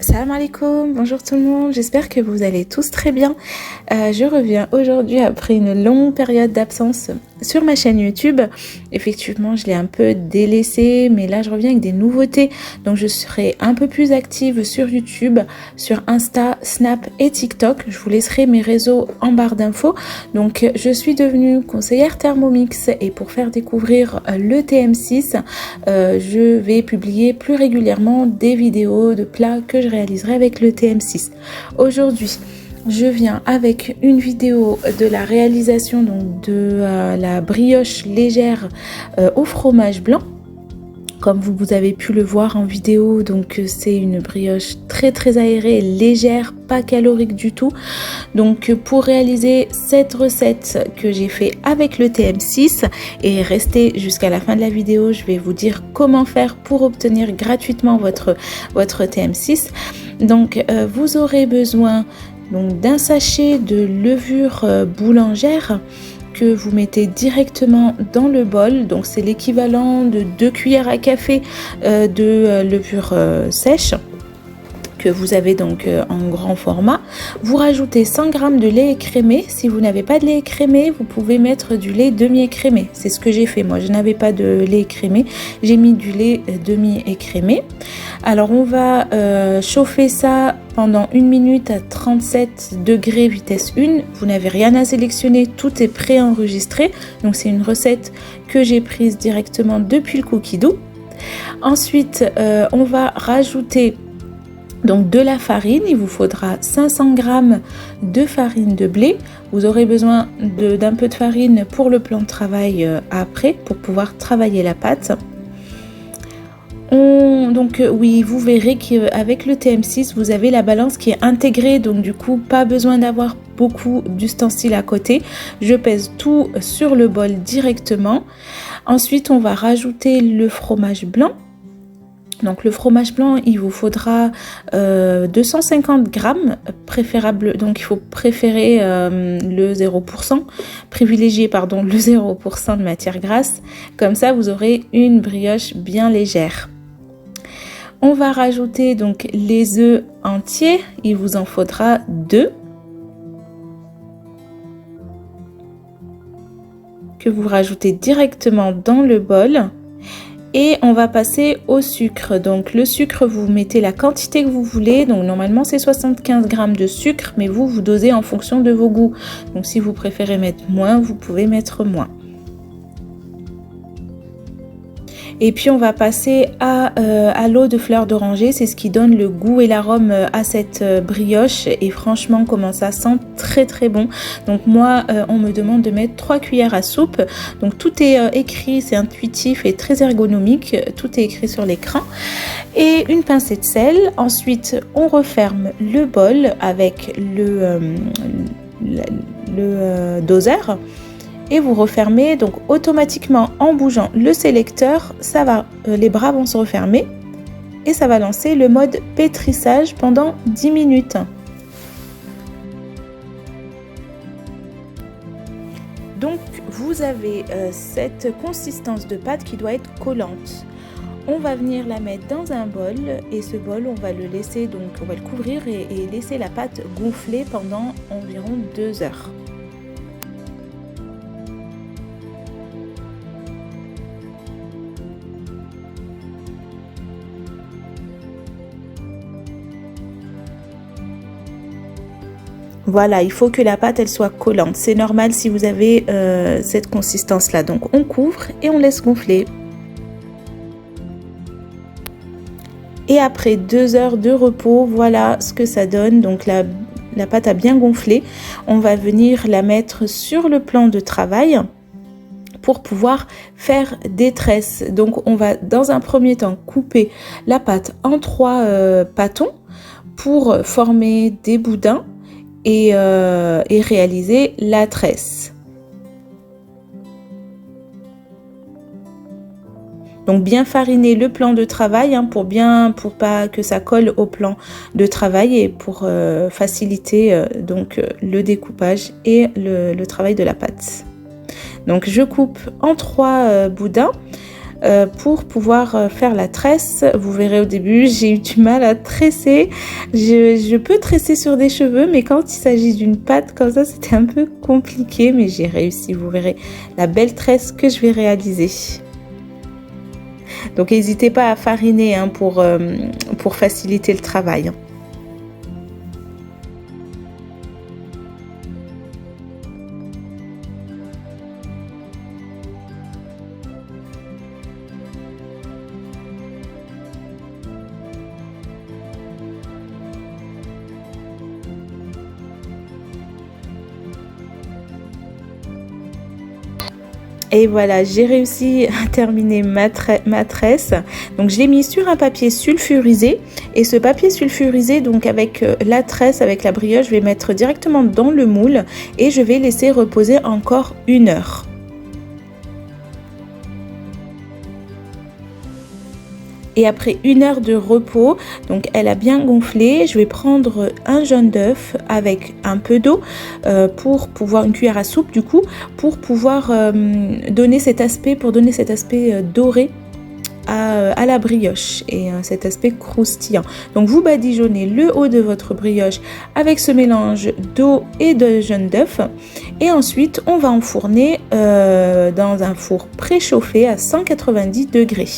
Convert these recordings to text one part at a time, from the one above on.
Salam alaikum, bonjour tout le monde, j'espère que vous allez tous très bien. Je reviens aujourd'hui après une longue période d'absence sur ma chaîne YouTube. Effectivement, je l'ai un peu délaissée, mais là je reviens avec des nouveautés. Donc je serai un peu plus active sur YouTube, sur Insta, Snap et TikTok. Je vous laisserai mes réseaux en barre d'infos. Donc je suis devenue conseillère Thermomix et pour faire découvrir le TM6, je vais publier plus régulièrement des vidéos de plats que je réaliserai avec le TM6. Aujourd'hui, je viens avec une vidéo de la réalisation donc de la brioche légère au fromage blanc. Comme vous avez pu le voir en vidéo, donc c'est une brioche très aérée, légère, pas calorique du tout. Donc pour réaliser cette recette que j'ai fait avec le TM6 et restez jusqu'à la fin de la vidéo, je vais vous dire comment faire pour obtenir gratuitement votre TM6. Donc vous aurez besoin d'un sachet de levure boulangère que vous mettez directement dans le bol. Donc c'est l'équivalent de 2 cuillères à café de levure sèche que vous avez donc en grand format. Vous rajoutez 100 g de lait écrémé. Si vous n'avez pas de lait écrémé, vous pouvez mettre du lait demi-écrémé. C'est ce que j'ai fait. Moi, je n'avais pas de lait écrémé. J'ai mis du lait demi-écrémé. Alors, on va chauffer ça pendant 1 minute à 37 degrés vitesse 1. Vous n'avez rien à sélectionner. Tout est préenregistré. Donc, c'est une recette que j'ai prise directement depuis le Cookidoo. Ensuite, on va rajouter donc de la farine. Il vous faudra 500 g de farine de blé. Vous aurez besoin d'un peu de farine pour le plan de travail après, pour pouvoir travailler la pâte. Oui, vous verrez qu'avec le TM6, vous avez la balance qui est intégrée. Donc du coup, pas besoin d'avoir beaucoup d'ustensiles à côté. Je pèse tout sur le bol directement. Ensuite, on va rajouter le fromage blanc. Donc le fromage blanc, il vous faudra 250 g, préférable, donc il faut préférer le 0%, privilégier pardon, le 0% de matière grasse, comme ça vous aurez une brioche bien légère. On va rajouter donc les œufs entiers, il vous en faudra 2. Que vous rajoutez directement dans le bol. Et on va passer au sucre. Donc le sucre, vous mettez la quantité que vous voulez. Donc normalement c'est 75 g de sucre, mais vous dosez en fonction de vos goûts. Donc si vous préférez mettre moins, vous pouvez mettre moins. Et puis on va passer à l'eau de fleur d'oranger, c'est ce qui donne le goût et l'arôme à cette brioche. Et franchement, comment ça sent très bon. Donc moi, on me demande de mettre 3 cuillères à soupe. Donc tout est écrit, c'est intuitif et très ergonomique. Tout est écrit sur l'écran. Et une pincée de sel. Ensuite, on referme le bol avec le doseur. Et vous refermez donc automatiquement en bougeant le sélecteur, les bras vont se refermer et ça va lancer le mode pétrissage pendant 10 minutes. Donc vous avez cette consistance de pâte qui doit être collante. On va venir la mettre dans un bol et ce bol on va le laisser, donc on va le couvrir et laisser la pâte gonfler pendant environ 2 heures. Voilà, il faut que la pâte elle soit collante. C'est normal si vous avez cette consistance là. Donc on couvre et on laisse gonfler. Et après 2 heures de repos, voilà ce que ça donne. Donc la pâte a bien gonflé. On va venir la mettre sur le plan de travail pour pouvoir faire des tresses. Donc on va dans un premier temps couper la pâte en 3 pâtons pour former des boudins. Et réaliser la tresse. Donc bien fariner le plan de travail pour pas que ça colle au plan de travail et pour faciliter le découpage et le travail de la pâte. Donc je coupe en 3 boudins. pour pouvoir faire la tresse. Vous verrez au début, j'ai eu du mal à tresser. Je peux tresser sur des cheveux, mais quand il s'agit d'une pâte comme ça, c'était un peu compliqué, mais j'ai réussi. Vous verrez la belle tresse que je vais réaliser. Donc n'hésitez pas à fariner hein, pour faciliter le travail. Et voilà, j'ai réussi à terminer ma tresse. Donc je l'ai mis sur un papier sulfurisé. Et ce papier sulfurisé, donc avec la tresse, avec la brioche, je vais mettre directement dans le moule. Et je vais laisser reposer encore 1 heure. Et après 1 heure de repos, donc elle a bien gonflé, je vais prendre un jaune d'œuf avec un peu d'eau pour pouvoir, une cuillère à soupe du coup, pour pouvoir donner cet aspect, doré à la brioche et cet aspect croustillant. Donc vous badigeonnez le haut de votre brioche avec ce mélange d'eau et de jaune d'œuf et ensuite on va enfourner dans un four préchauffé à 190 degrés.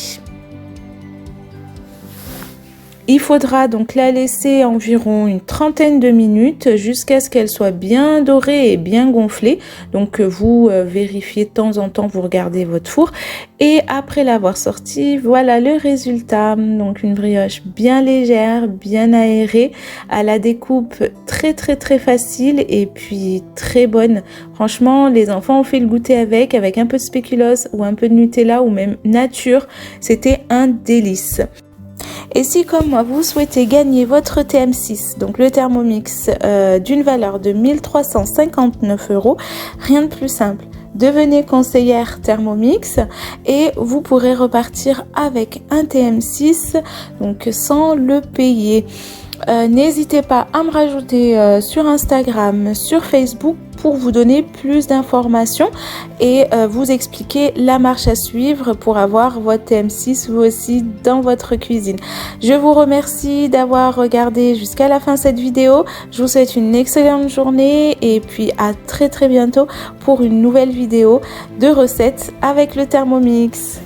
Il faudra donc la laisser environ une trentaine de minutes jusqu'à ce qu'elle soit bien dorée et bien gonflée. Donc vous vérifiez de temps en temps, vous regardez votre four. Et après l'avoir sortie, voilà le résultat. Donc une brioche bien légère, bien aérée, à la découpe très facile et puis très bonne. Franchement, les enfants ont fait le goûter avec un peu de spéculoos ou un peu de Nutella ou même nature. C'était un délice. Et si comme moi vous souhaitez gagner votre TM6, donc le Thermomix d'une valeur de 1 359 €, rien de plus simple. Devenez conseillère Thermomix et vous pourrez repartir avec un TM6 donc sans le payer. N'hésitez pas à me rajouter sur Instagram, sur Facebook pour vous donner plus d'informations et vous expliquer la marche à suivre pour avoir votre TM6 vous aussi dans votre cuisine. Je vous remercie d'avoir regardé jusqu'à la fin cette vidéo. Je vous souhaite une excellente journée et puis à très bientôt pour une nouvelle vidéo de recettes avec le Thermomix.